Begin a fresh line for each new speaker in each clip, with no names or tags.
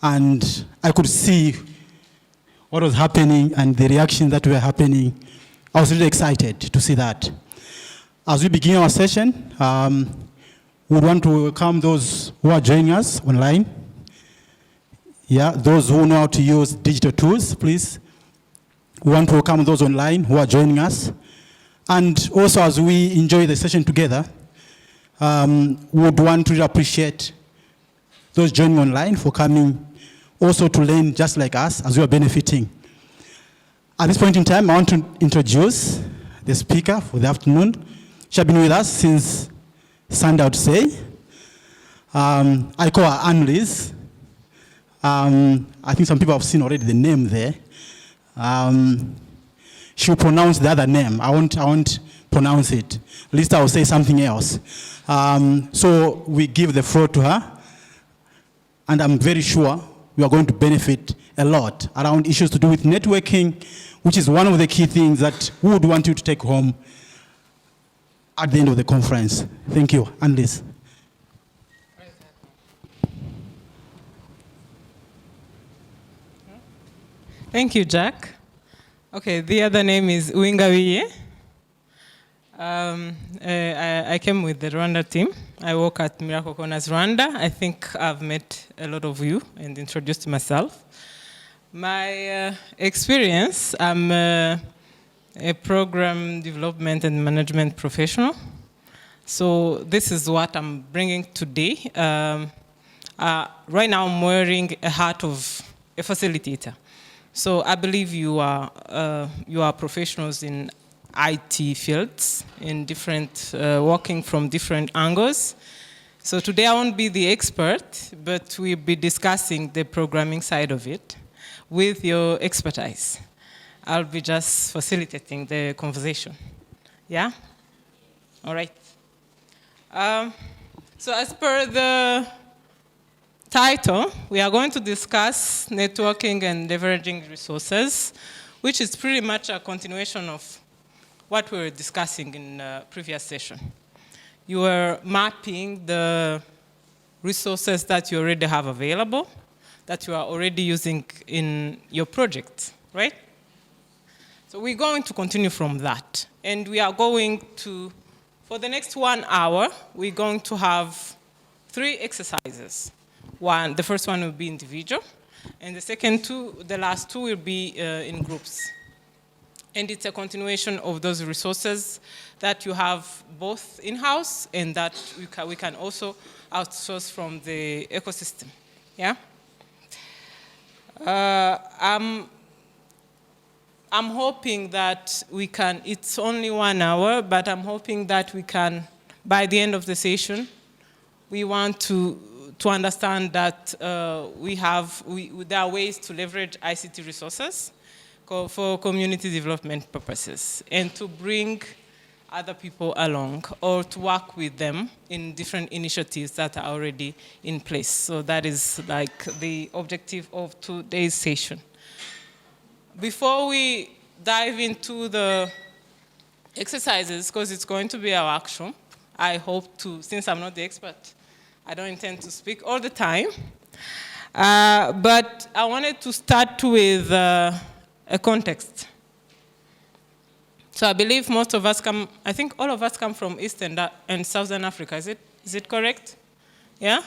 and I could see what was happening and the reactions that were happening. I was really excited to see that. As we begin our session, we want to welcome those who are joining us online. Yeah, those who know how to use digital tools, please. We want to welcome those online who are joining us. And also, as we enjoy the session together, we would want to appreciate those joining online for coming also to learn just like us as we are benefiting. At this point in time, I want to introduce the speaker for the afternoon. She has been with us since Sunday, I would say. I call her Lise. I think some people have seen already the name there. She'll pronounce the other name. I won't pronounce it. At least I will say something else. So we give the floor to her. And I'm very sure we are going to benefit a lot around issues to do with networking, which is one of the key things that we would want you to take home at the end of the conference. Thank you. Lise.
Thank you, Jack. Okay, the other name is Uingawiye. I came with the Rwanda team. I work at Miracle Corners Rwanda. I think I've met a lot of you and introduced myself. My experience, I'm a program development and management professional. So this is what I'm bringing today. Right now I'm wearing a hat of a facilitator. So I believe you are professionals in IT fields, in different, working from different angles. So today I won't be the expert, but we'll be discussing the programming side of it with your expertise. I'll be just facilitating the conversation. Yeah? All right. So as per the title, we are going to discuss networking and leveraging resources, which is pretty much a continuation of what we were discussing in the previous session. You were mapping the resources that you already have available, that you are already using in your project, right? So we're going to continue from that. And we are going to, for the next 1 hour, we're going to have 3 exercises. The first one will be individual, and the last two will be in groups. And it's a continuation of those resources that you have both in-house and that we can also outsource from the ecosystem. Yeah? I'm hoping that we can, it's only 1 hour, but I'm hoping that we can, by the end of the session, we want to understand that there are ways to leverage ICT resources for community development purposes and to bring other people along or to work with them in different initiatives that are already in place. So that is like the objective of today's session. Before we dive into the exercises, because it's going to be a workshop, I hope to, since I'm not the expert, I don't intend to speak all the time, but I wanted to start with a context. So I believe most of us I think all of us come from Eastern and Southern Africa, is it correct? Yeah?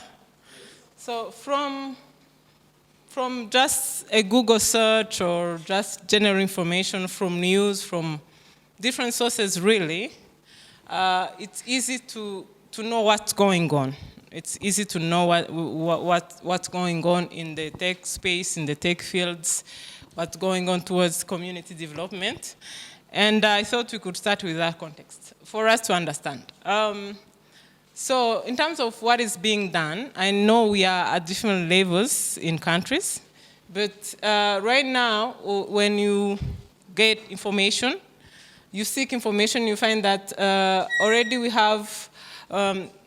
So from just a Google search or just general information from news, from different sources really, it's easy to know what's going on. It's easy to know what's going on in the tech space, in the tech fields, what's going on towards community development. And I thought we could start with that context for us to understand. So in terms of what is being done, I know we are at different levels in countries, but right now, when you get information, you seek information, you find that already we have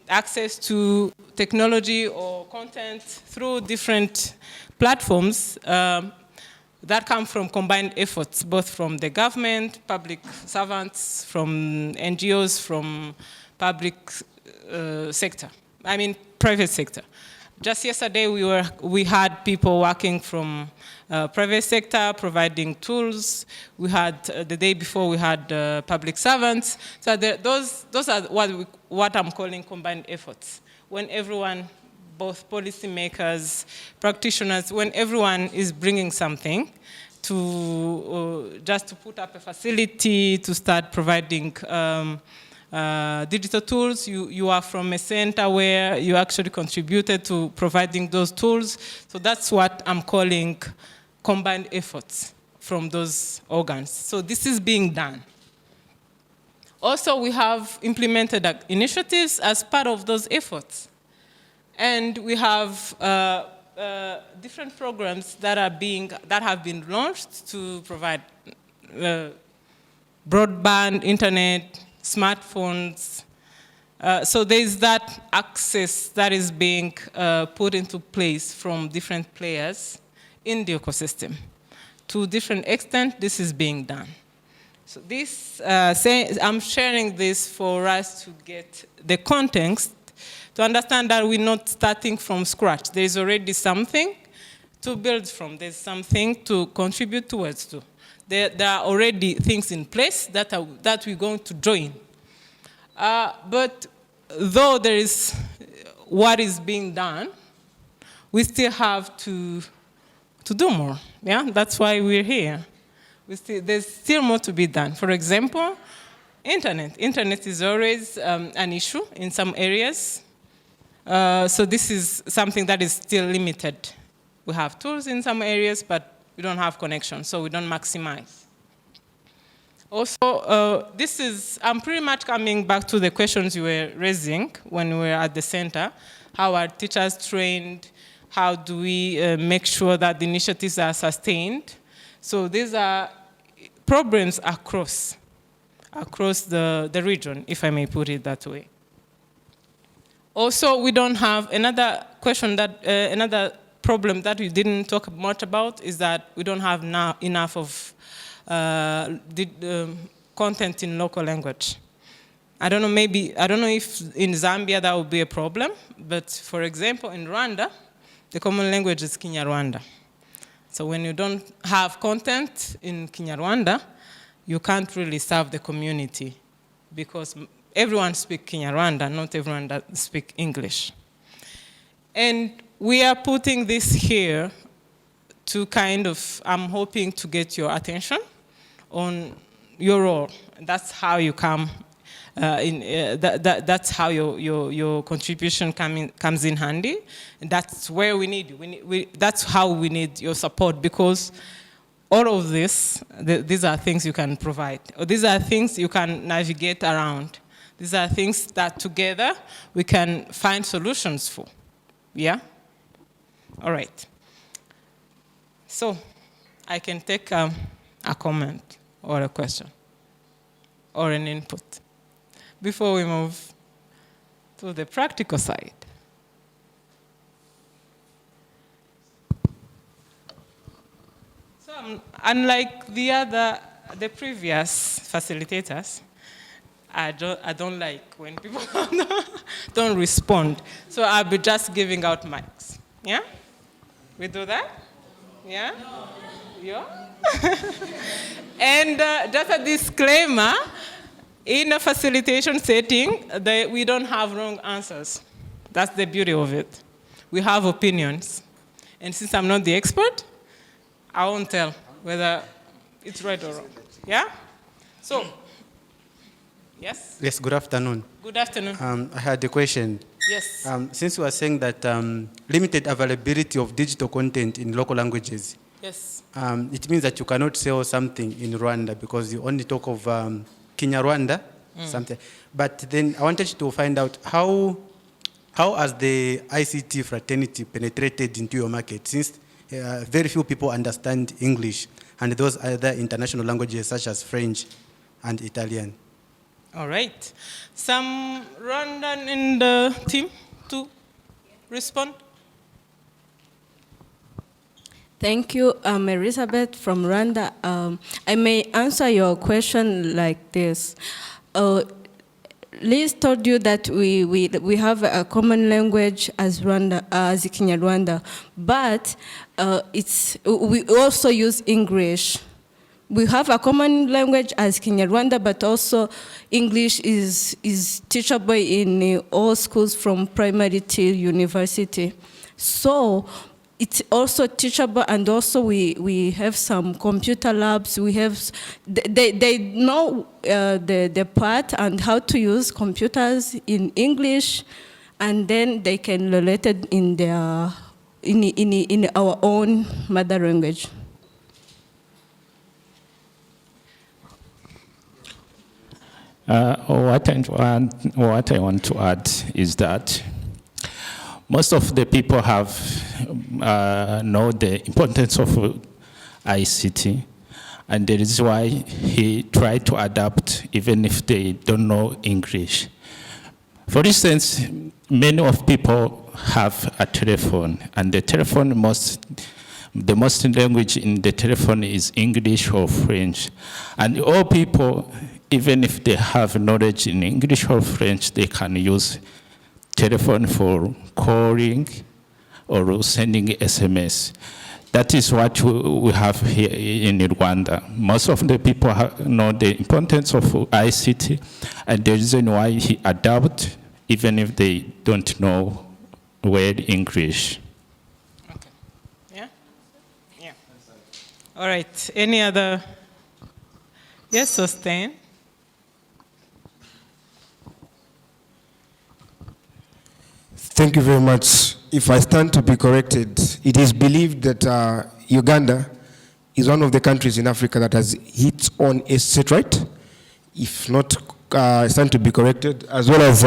access to technology or content through different platforms that come from combined efforts, both from the government, public servants, from NGOs, from public sector, private sector. Just yesterday, we had people working from private sector providing tools. We had the day before we had public servants. So those are what I'm calling combined efforts. When everyone, both policymakers, practitioners, when everyone is bringing something to just to put up a facility to start providing digital tools. You are from a center where you actually contributed to providing those tools. So that's what I'm calling combined efforts from those organs. So this is being done. Also, we have implemented initiatives as part of those efforts. And we have different programs that have been launched to provide broadband, internet, smartphones. So there's that access that is being put into place from different players in the ecosystem. To different extent, this is being done. So this, I'm sharing this for us to get the context, to understand that we're not starting from scratch. There's already something to build from. There's something to contribute towards to. There are already things in place that we're going to join. But though there is what is being done, we still have to do more. Yeah, that's why we're here. There's still more to be done. For example, internet. Internet is always an issue in some areas. So this is something that is still limited. We have tools in some areas, but we don't have connection, so we don't maximize. Also, I'm pretty much coming back to the questions you were raising when we were at the center. How are teachers trained? How do we make sure that the initiatives are sustained? So these are problems across the region, if I may put it that way. Also, we don't have another problem that we didn't talk much about is that we don't have now enough of content in local language. I don't know if in Zambia that would be a problem, but for example, in Rwanda, the common language is Kinyarwanda. So when you don't have content in Kinyarwanda, you can't really serve the community because everyone speaks Kinyarwanda, not everyone speaks English. And we are putting this here to I'm hoping to get your attention on your role. That's how you come, that's how your contribution comes in handy. And that's where we need you. That's how we need your support, because all of this, these are things you can provide. Or these are things you can navigate around. These are things that together we can find solutions for. Yeah? All right. So I can take a comment or a question or an input before we move to the practical side. So unlike the previous facilitators, I don't like when people don't respond. So I'll be just giving out mics. Yeah? We do that? Yeah? No. Yeah? And just a disclaimer, in a facilitation setting, we don't have wrong answers. That's the beauty of it. We have opinions. And since I'm not the expert, I won't tell whether it's right or wrong. Yeah? So, yes?
Yes, good afternoon.
Good afternoon.
I had a question.
Yes.
Since you were saying that limited availability of digital content in local languages,
yes.
It means that you cannot sell something in Rwanda because you only talk of Kinyarwanda, something. But then I wanted to find out how has the ICT fraternity penetrated into your market, since very few people understand English and those other international languages such as French and Italian.
All right. Some Rwandan in the team to respond?
Thank you. I'm Elizabeth from Rwanda. I may answer your question like this. Lise told you that we have a common language as Rwanda, as Kinyarwanda, but we also use English. We have a common language as Kinyarwanda, but also English is teachable in all schools from primary till university. So it's also teachable, and also we have some computer labs. We have, they know the part and how to use computers in English, and then they can relate it in their, in our own mother language.
What I want to add is that most of the people have know the importance of ICT, and that is why he tried to adapt even if they don't know English. For instance, many of people have a telephone, and the telephone the most language in the telephone is English or French. And all people, even if they have knowledge in English or French, they can use telephone for calling or sending SMS. That is what we have here in Rwanda. Most of the people know the importance of ICT, and the reason why he adapt, even if they don't know well English.
Okay. Yeah? Yeah. All right. Any other? Yes, sustain.
Thank you very much. If I stand to be corrected, it is believed that Uganda is one of the countries in Africa that has hit on a satellite. If not, I stand to be corrected, as well as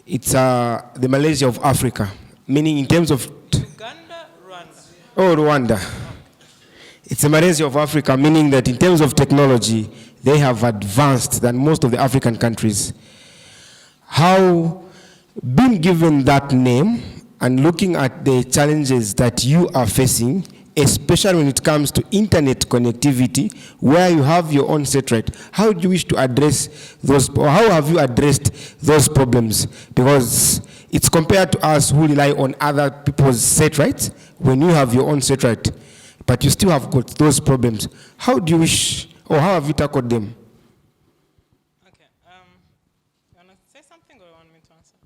it's the Malaysia of Africa, meaning in terms of
Uganda, Rwanda.
Oh, Rwanda. It's the Malaysia of Africa, meaning that in terms of technology, they have advanced than most of the African countries. How, being given that name and looking at the challenges that you are facing, especially when it comes to internet connectivity, where you have your own satellite, how do you wish to address those, or how have you addressed those problems? Because it's compared to us who rely on other people's satellites. When you have your own satellite, but you still have got those problems, how do you wish, or how have you tackled them?
Okay. You want to say something or you want me to answer?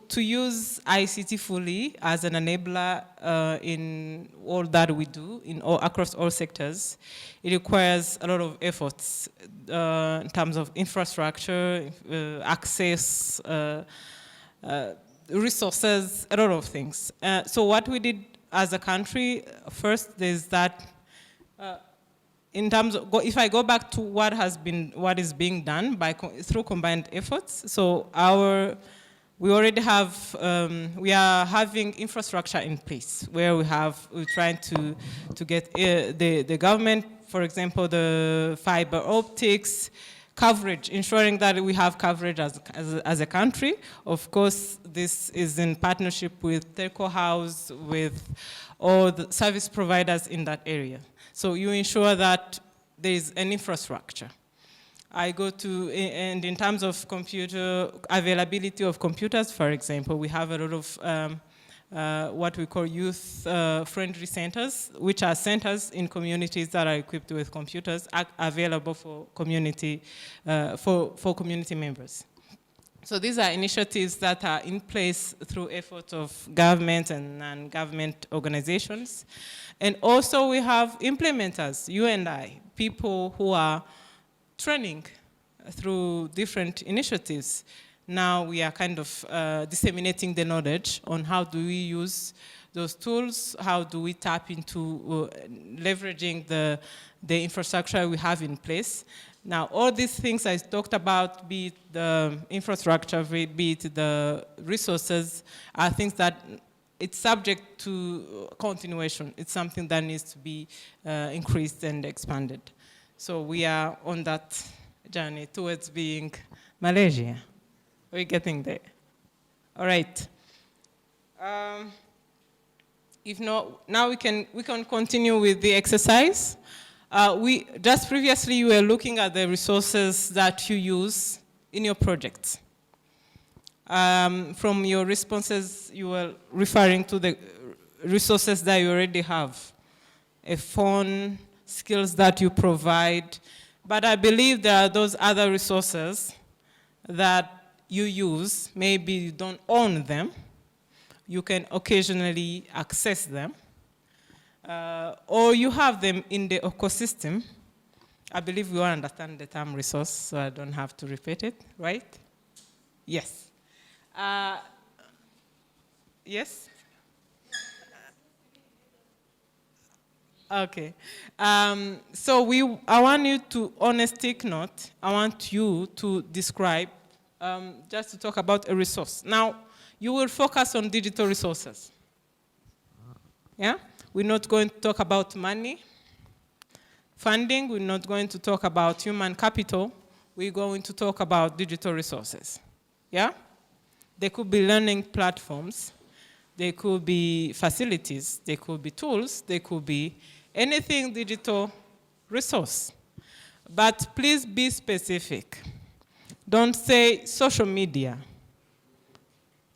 To use ICT fully as an enabler in all that we do, across all sectors, it requires a lot of efforts in terms of infrastructure, access, resources, a lot of things. So what we did as a country, first there's that, in terms of, if I go back to what is being done through combined efforts, so we already have, we are having infrastructure in place where we're trying to get the government, for example, the fiber optics, coverage, ensuring that we have coverage as a country. Of course, this is in partnership with Telco House, with all the service providers in that area. So you ensure that there is an infrastructure. I go to, and in terms of computer availability of computers, for example, we have a lot of what we call youth-friendly centers, which are centers in communities that are equipped with computers available for community members. So these are initiatives that are in place through efforts of government and non-government organizations. And also we have implementers, you and I, people who are training through different initiatives. Now we are kind of disseminating the knowledge on how do we use those tools, how do we tap into leveraging the infrastructure we have in place. Now all these things I talked about, be it the infrastructure, be it the resources, are things that it's subject to continuation. It's something that needs to be increased and expanded. So we are on that journey towards being Malaysia. We're getting there. All right. If not, now we can continue with the exercise. We just previously you were looking at the resources that you use in your projects. From your responses, you were referring to the resources that you already have, a phone, skills that you provide. But I believe there are those other resources that you use. Maybe you don't own them. You can occasionally access them. Or you have them in the ecosystem. I believe we all understand the term resource, so I don't have to repeat it, right? Yes. Yes? Okay. So I want you to, on a stick note, I want you to describe, just to talk about a resource. Now, you will focus on digital resources. Yeah? We're not going to talk about money, funding. We're not going to talk about human capital. We're going to talk about digital resources. Yeah? They could be learning platforms. They could be facilities. They could be tools. They could be anything digital resource. But please be specific. Don't say social media.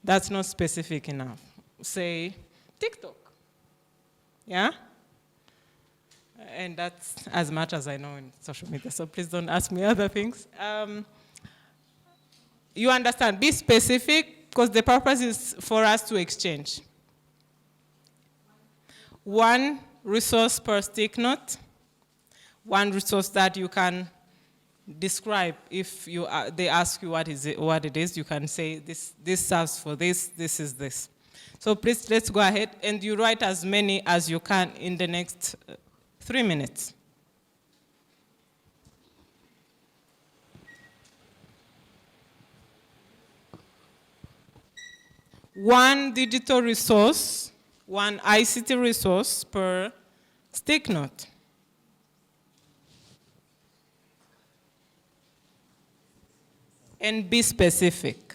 That's not specific enough. Say TikTok. Yeah? And that's as much as I know in social media, so please don't ask me other things. You understand, be specific, because the purpose is for us to exchange. One resource per stick note, one resource that you can describe. If they ask you what it is, you can say this serves for this is this. So please, let's go ahead, and you write as many as you can in the next 3 minutes. One digital resource, one ICT resource per stick note. And be specific.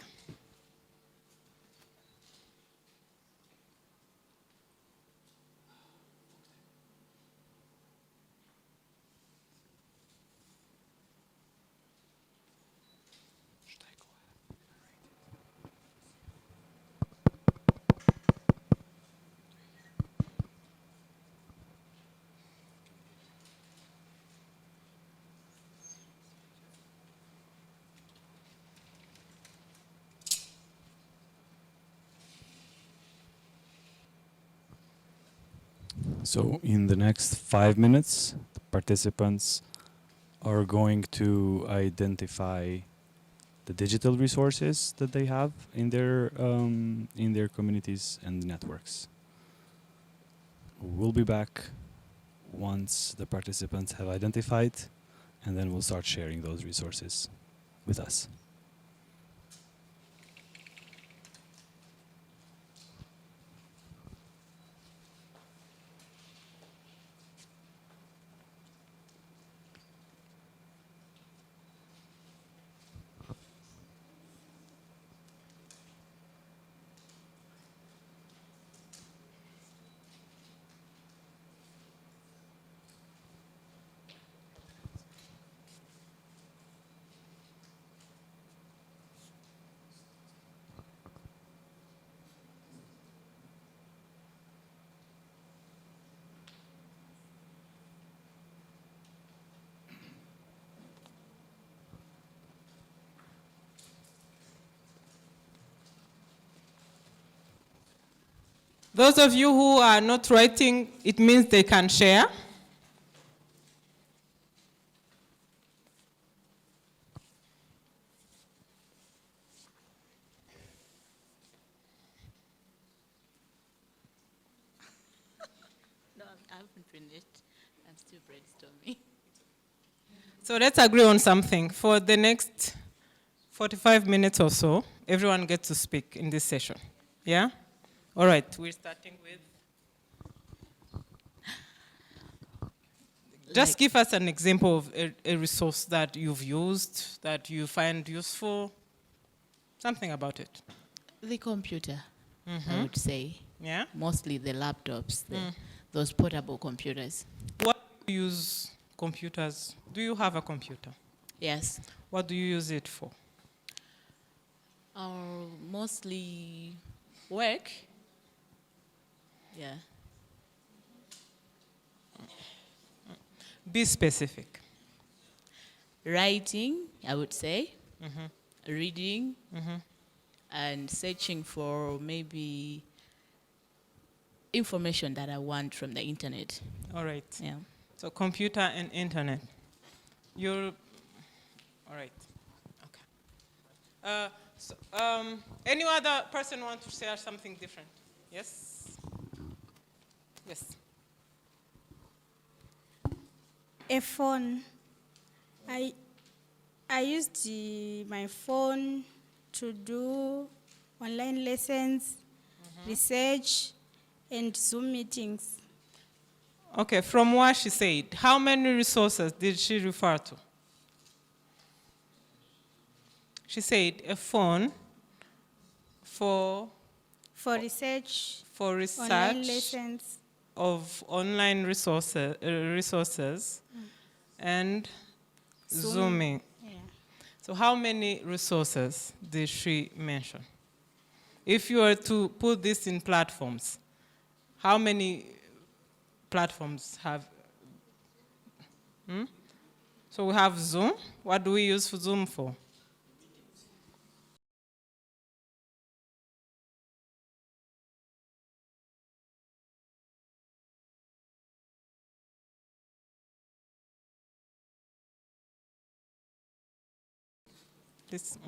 So in the next 5 minutes, the participants are going to identify the digital resources that they have in their communities and networks. We'll be back once the participants have identified, and then we'll start sharing those resources with us.
Those of you who are not writing, it means they can share.
No, I haven't finished. I'm still brainstorming.
So let's agree on something. For the next 45 minutes or so, everyone gets to speak in this session. Yeah? All right, we're starting with. Just give us an example of a resource that you've used, that you find useful, something about it.
The computer, I would say.
Yeah?
Mostly the laptops, those portable computers.
What do you use computers? Do you have a computer?
Yes.
What do you use it for?
Mostly work. Yeah.
Be specific.
Writing, I would say. Reading. And searching for maybe information that I want from the internet.
All right.
Yeah.
So computer and internet. You're, all right. Okay. Any other person want to share something different? Yes? Yes.
A phone. I used my phone to do online lessons, research, and Zoom meetings.
Okay, from what she said, how many resources did she refer to? She said a phone for
research,
research
online lessons,
of online resources and Zooming.
Yeah.
So how many resources did she mention? If you were to put this in platforms, how many platforms have? So we have Zoom. What do we use for Zoom for? This,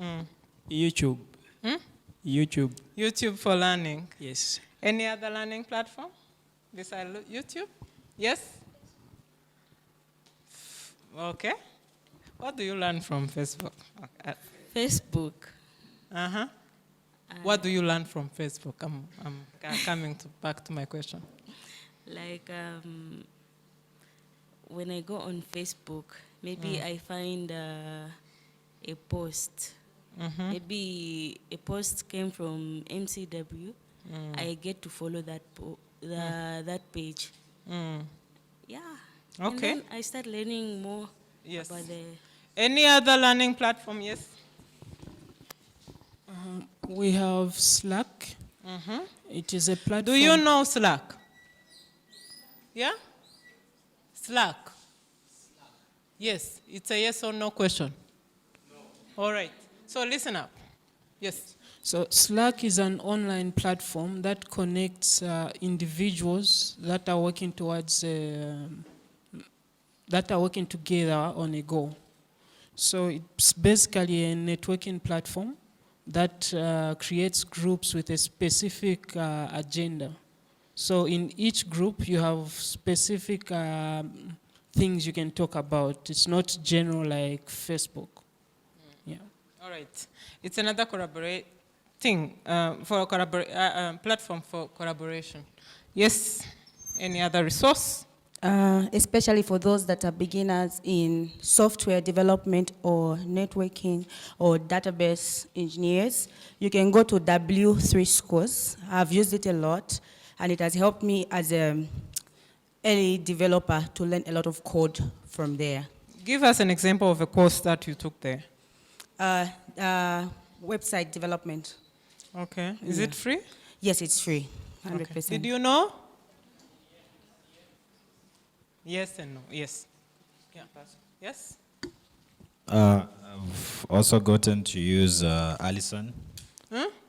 YouTube. YouTube.
YouTube for learning.
Yes.
Any other learning platform besides YouTube? Yes? Okay. What do you learn from Facebook? Okay.
Facebook.
Uh-huh. What do you learn from Facebook? I'm coming back to my question.
Like when I go on Facebook, maybe I find a post. Maybe a post came from MCW. I get to follow that that page. Yeah.
Okay.
And then I start learning more
Yes.
about the.
Any other learning platform? Yes.
We have Slack. It is a platform.
Do you know Slack? Yeah? Slack. Yes. It's a yes or no question. No. All right. So listen up. Yes.
So Slack is an online platform that connects individuals that are working towards that are working together on a goal. So it's basically a networking platform that creates groups with a specific agenda. So in each group, you have specific things you can talk about. It's not general like Facebook. Yeah.
All right. It's another platform for collaboration. Yes. Any other resource?
Especially for those that are beginners in software development or networking or database engineers, you can go to W3 Schools. I've used it a lot, and it has helped me as an early developer to learn a lot of code from there.
Give us an example of a course that you took there.
Website development.
Okay. Is it free?
Yes, it's free, 100%.
Okay. Did you know? Yes and no. Yes. Yeah. Yes.
I've also gotten to use Allison.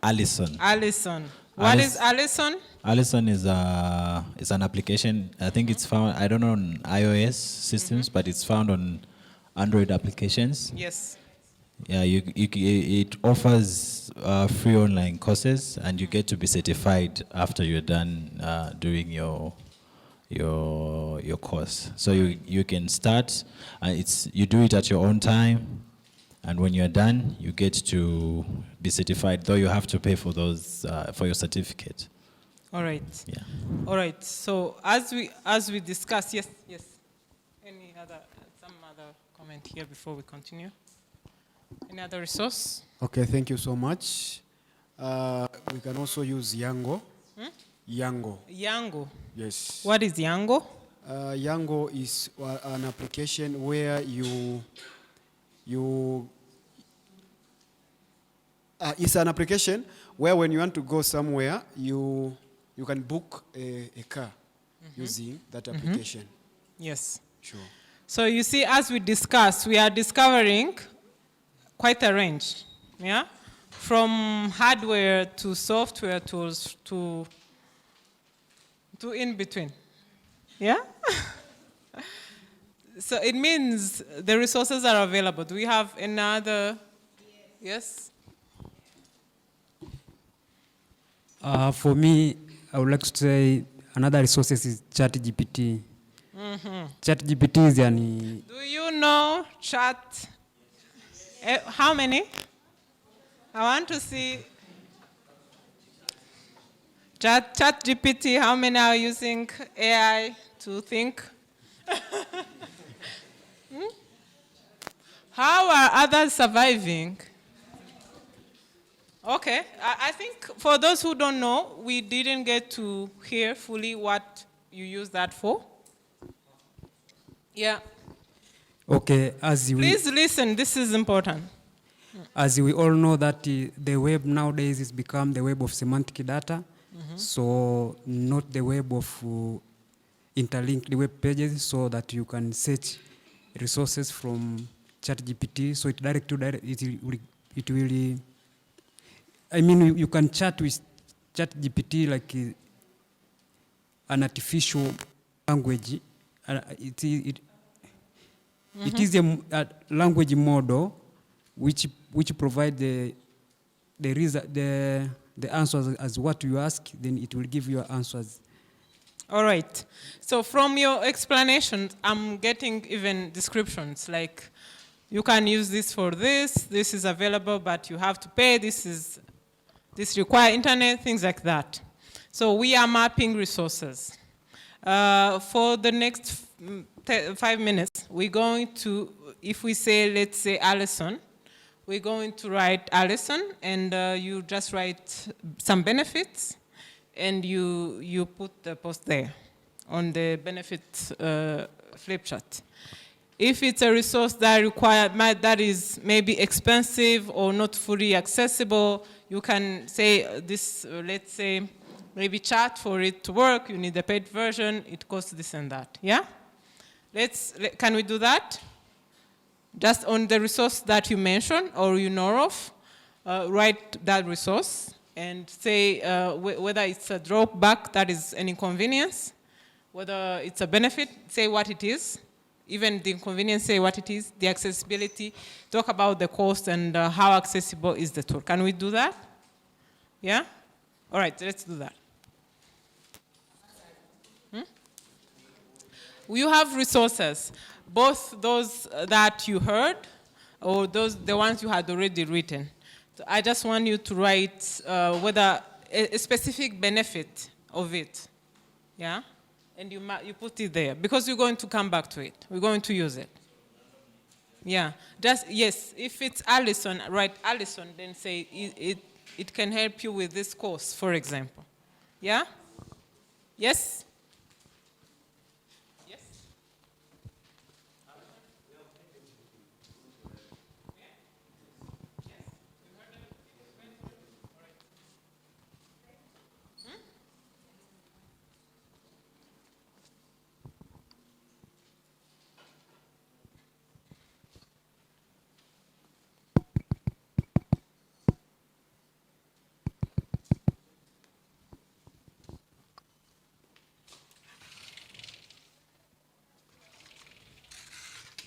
Allison.
Allison. What is Allison?
Allison is an application. I think it's found. I don't know on iOS systems, but it's found on Android applications.
Yes.
Yeah, it offers free online courses, and you get to be certified after you're done doing your course. So you can start, you do it at your own time, and when you're done, you get to be certified, though you have to pay for those for your certificate.
All right.
Yeah.
All right. So as we discussed, yes. Any other some other comment here before we continue? Any other resource?
Okay, thank you so much. We can also use Yango. Yango.
Yango.
Yes.
What is Yango?
Yango is an application where it's an application where when you want to go somewhere, you can book a car using that application.
Yes.
Sure.
So you see, as we discussed, we are discovering quite a range, yeah? From hardware to software tools to in between, yeah? So it means the resources are available. Do we have another? Yes?
For me, I would like to say another resource is ChatGPT. ChatGPT is an...
Do you know chat? How many? I want to see ChatGPT. How many are using AI to think? How are others surviving? Okay, I think for those who don't know, we didn't get to hear fully what you use that for. Yeah.
Okay,
Please listen, this is important.
As we all know that the web nowadays has become the web of semantic data, so not the web of interlinked web pages, so that you can search resources from ChatGPT, so it will I mean, you can chat with ChatGPT like an artificial language. It is a language model which provide the answers as what you ask, then it will give you answers.
All right. So from your explanations, I'm getting even descriptions like you can use this for this is available, but you have to pay, this require internet, things like that. So we are mapping resources. For the next 5 minutes, we're going to, if we say, let's say Allison, we're going to write Allison, and you just write some benefits, and you put the post there on the benefit flip chart. If it's a resource that is maybe expensive or not fully accessible, you can say this, let's say, maybe chat for it to work, you need a paid version, it costs this and that, yeah? Can we do that? Just on the resource that you mentioned or you know of, write that resource and say whether it's a drawback that is an inconvenience, whether it's a benefit, say what it is. Even the inconvenience, say what it is, the accessibility, talk about the cost and how accessible is the tool. Can we do that? Yeah? All right, let's do that. You have resources, both those that you heard or the ones you had already written. So I just want you to write whether a specific benefit of it, yeah? And you put it there, because you're going to come back to it. We're going to use it. Yeah, yes, if it's Allison, write Allison, then say it can help you with this course, for example. Yeah? Yes? Yes?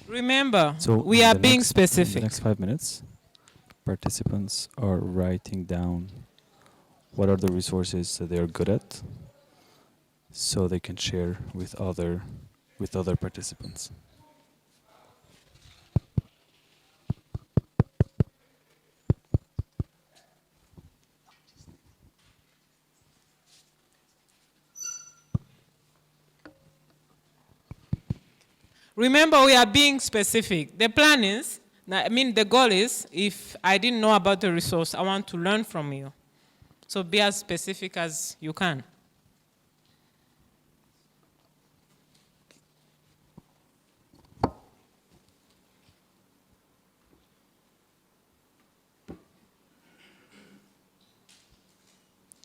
Remember, we are being specific.
In the next 5 minutes, participants are writing down what are the resources that they're good at, so they can share with other participants.
remember, we are being specific. The plan is, the goal is, if I didn't know about the resource, I want to learn from you. So be as specific as you can.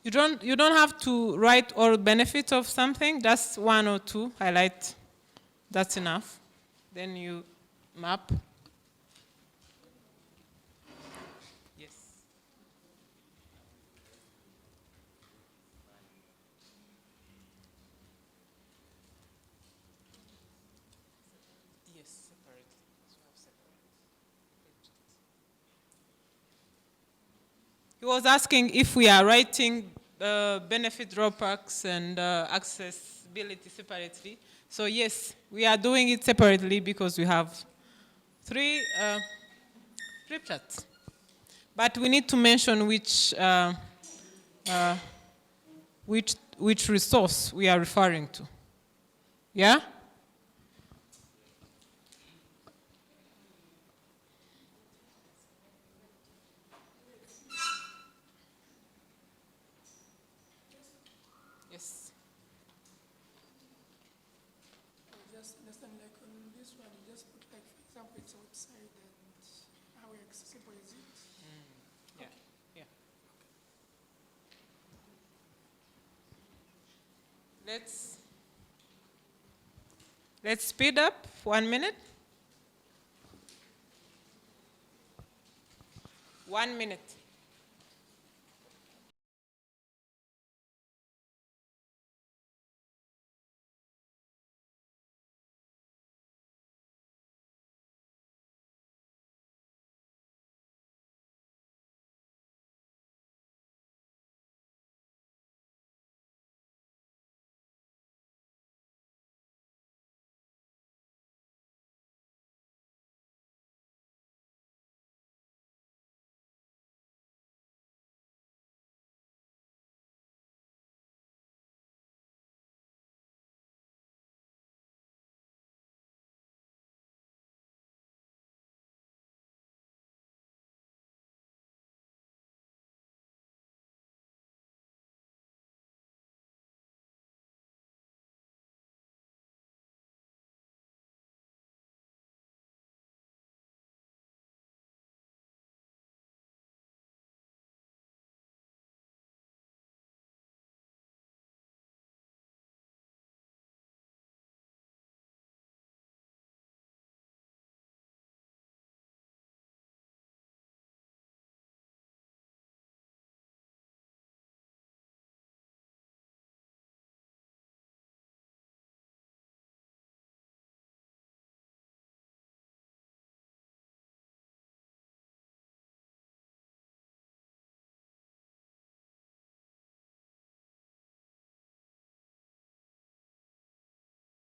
You don't have to write all benefits of something, just one or two, highlight, that's enough. Then you map. Yes. Yes, separate. He was asking if we are writing benefit drawbacks and accessibility separately. So yes, we are doing it separately because we have three flip charts. But we need to mention which resource we are referring to. Yeah? Yes.
Just understand, like on this one, you just put, like, for example, it's outside and how accessible is it?
Yeah.
Okay.
Yeah. Let's speed up 1 minute. 1 minute.